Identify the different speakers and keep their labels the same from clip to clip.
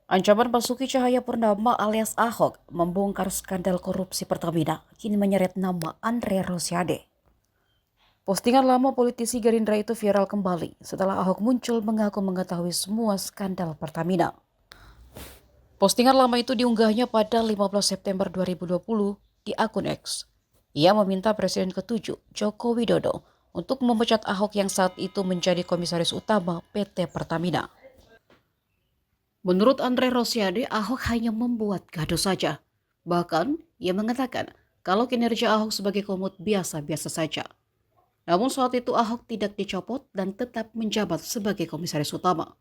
Speaker 1: Ancaman Basuki Cahayapurnama alias Ahok membongkar skandal korupsi Pertamina kini menyeret nama Andre Rosiade. Postingan lama politisi Gerindra itu viral kembali setelah Ahok muncul mengaku mengetahui semua skandal Pertamina. Postingan lama itu diunggahnya pada 15 September 2020 di akun X. Ia meminta Presiden ke-7 Joko Widodo untuk memecat Ahok yang saat itu menjadi komisaris utama PT Pertamina. Menurut Andre Rosiade, Ahok hanya membuat gaduh saja. Bahkan, ia mengatakan kalau kinerja Ahok sebagai komut biasa-biasa saja. Namun saat itu Ahok tidak dicopot dan tetap menjabat sebagai komisaris utama.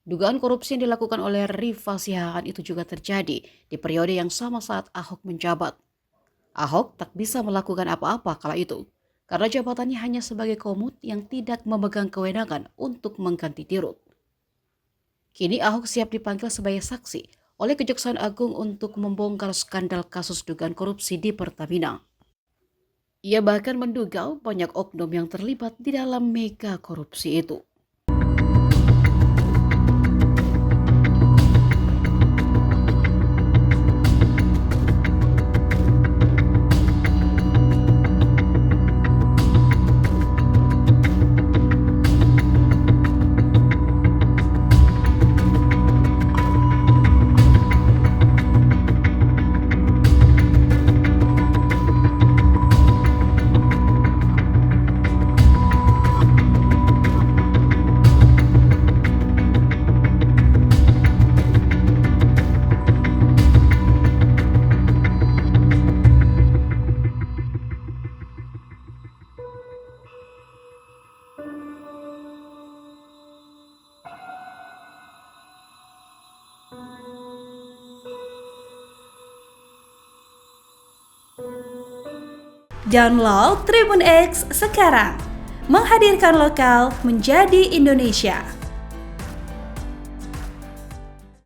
Speaker 1: Dugaan korupsi yang dilakukan oleh Rifa Sihaan itu juga terjadi di periode yang sama saat Ahok menjabat. Ahok tak bisa melakukan apa-apa kala itu, karena jabatannya hanya sebagai komut yang tidak memegang kewenangan untuk mengganti Dirut. Kini Ahok siap dipanggil sebagai saksi oleh Kejaksaan Agung untuk membongkar skandal kasus dugaan korupsi di Pertamina. Ia bahkan menduga banyak oknum yang terlibat di dalam mega korupsi itu.
Speaker 2: Download Tribun X sekarang, menghadirkan lokal menjadi Indonesia.